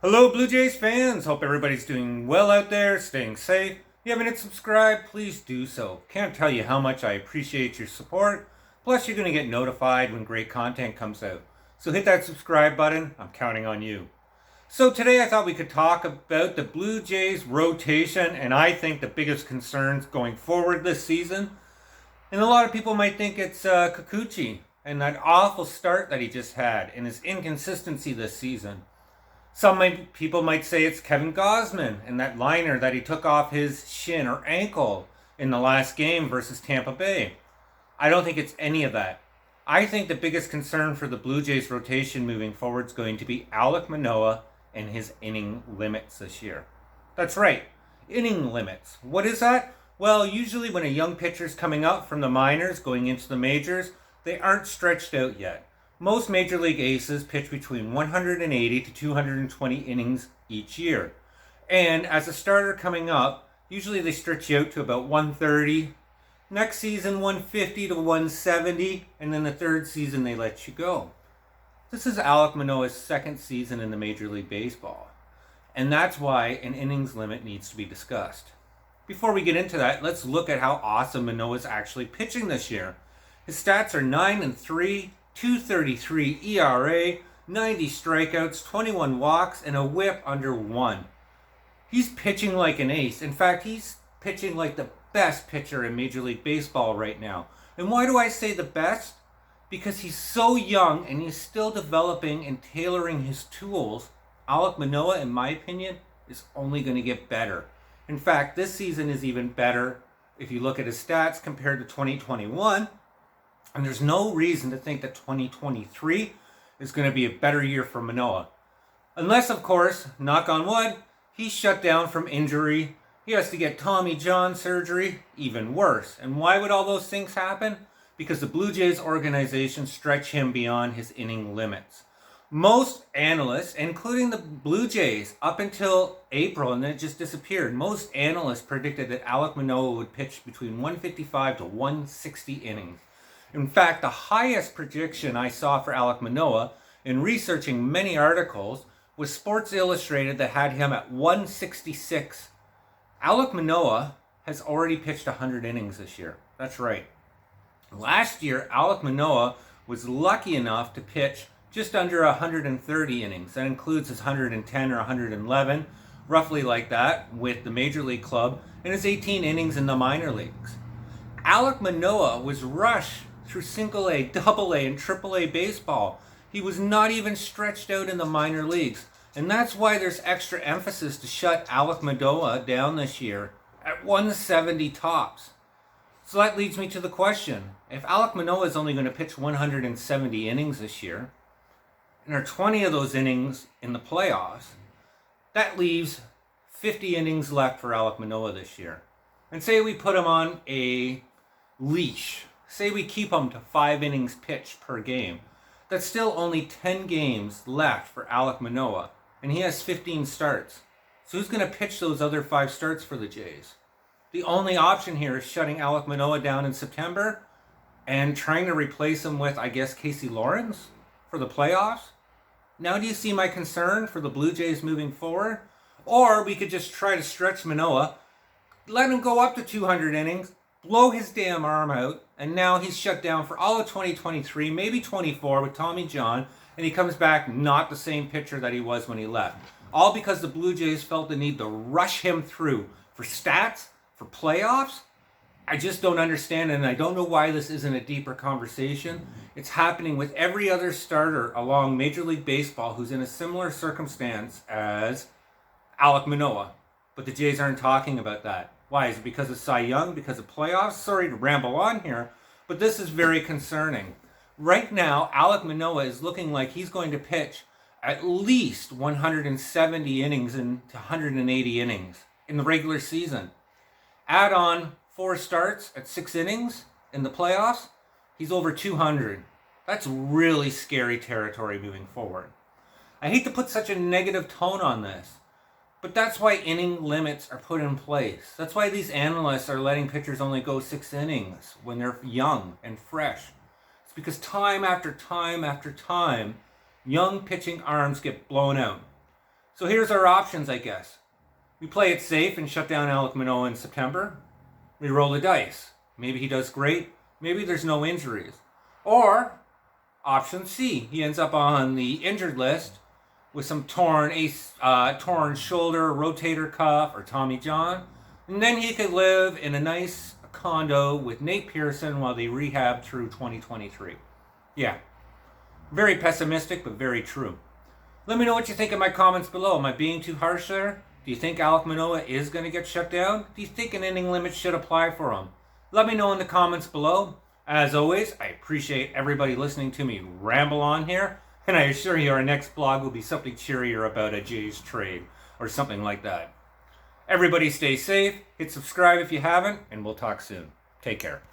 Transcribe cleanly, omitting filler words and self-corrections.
Hello, Blue Jays fans. Hope everybody's doing well out there, staying safe. If you haven't hit subscribe, please do so. Can't tell you how much I appreciate your support. Plus, you're going to get notified when great content comes out. So hit that subscribe button. I'm counting on you. So today I thought we could talk about the Blue Jays rotation and I think the biggest concerns going forward this season. And a lot of people might think it's Kikuchi and that awful start that he just had and his inconsistency this season. People might say it's Kevin Gausman and that liner that he took off his shin or ankle in the last game versus Tampa Bay. I don't think it's any of that. I think the biggest concern for the Blue Jays rotation moving forward is going to be Alek Manoah and his inning limits this year. That's right, inning limits. What is that? Well, usually when a young pitcher's coming up from the minors going into the majors, they aren't stretched out yet. Most Major League aces pitch between 180 to 220 innings each year. And as a starter coming up, usually they stretch you out to about 130. Next season, 150 to 170. And then the third season, they let you go. This is Alek Manoah's second season in the Major League Baseball. And that's why an innings limit needs to be discussed. Before we get into that, let's look at how awesome Manoah is actually pitching this year. His stats are 9-3, 2.33 ERA, 90 strikeouts, 21 walks, and a whip under 1. He's pitching like an ace. In fact, he's pitching like the best pitcher in Major League Baseball right now. And why do I say the best? Because he's so young and he's still developing and tailoring his tools. Alek Manoah, in my opinion, is only going to get better. In fact, this season is even better if you look at his stats compared to 2021. And there's no reason to think that 2023 is going to be a better year for Manoah. Unless, of course, knock on wood, he's shut down from injury. He has to get Tommy John surgery, even worse. And why would all those things happen? Because the Blue Jays organization stretched him beyond his inning limits. Most analysts, including the Blue Jays, up until April, and then it just disappeared, most analysts predicted that Alek Manoah would pitch between 155 to 160 innings. In fact, the highest prediction I saw for Alek Manoah in researching many articles was Sports Illustrated that had him at 166. Alek Manoah has already pitched 100 innings this year. That's right. Last year, Alek Manoah was lucky enough to pitch just under 130 innings. That includes his 110 or 111, roughly like that, with the Major League club, and his 18 innings in the minor leagues. Alek Manoah was rushed through single A, double A, and triple A baseball. He was not even stretched out in the minor leagues. And that's why there's extra emphasis to shut Alek Manoah down this year at 170 tops. So that leads me to the question. If Alek Manoah is only going to pitch 170 innings this year, and there are 20 of those innings in the playoffs, that leaves 50 innings left for Alek Manoah this year. And say we put him on a leash. Say we keep him to 5 innings pitched per game. That's still only 10 games left for Alek Manoah, and he has 15 starts. So who's going to pitch those other 5 starts for the Jays? The only option here is shutting Alek Manoah down in September and trying to replace him with, I guess, Casey Lawrence for the playoffs. Now do you see my concern for the Blue Jays moving forward? Or we could just try to stretch Manoah, let him go up to 200 innings, blow his damn arm out, and now he's shut down for all of 2023, maybe 24 with Tommy John, and he comes back not the same pitcher that he was when he left. All because the Blue Jays felt the need to rush him through for stats, for playoffs. I just don't understand, and I don't know why this isn't a deeper conversation. It's happening with every other starter along Major League Baseball who's in a similar circumstance as Alek Manoah. But the Jays aren't talking about that. Why? Is it because of Cy Young? Because of playoffs? Sorry to ramble on here, but this is very concerning. Right now, Alek Manoah is looking like he's going to pitch at least 170 innings and 180 innings in the regular season. Add on 4 starts at 6 innings in the playoffs, he's over 200. That's really scary territory moving forward. I hate to put such a negative tone on this, but that's why inning limits are put in place. That's why these analysts are letting pitchers only go 6 innings when they're young and fresh. It's because time after time after time, young pitching arms get blown out. So here's our options, I guess. We play it safe and shut down Alek Manoah in September. We roll the dice. Maybe he does great. Maybe there's no injuries. Or option C, he ends up on the injured list with some torn shoulder, rotator cuff, or Tommy John. And then he could live in a nice condo with Nate Pearson while they rehab through 2023. Yeah, very pessimistic, but very true. Let me know what you think in my comments below. Am I being too harsh there? Do you think Alek Manoah is going to get shut down? Do you think an inning limit should apply for him? Let me know in the comments below. As always, I appreciate everybody listening to me ramble on here, and I assure you our next blog will be something cheerier about a Jays trade or something like that. Everybody stay safe, hit subscribe if you haven't, and we'll talk soon. Take care.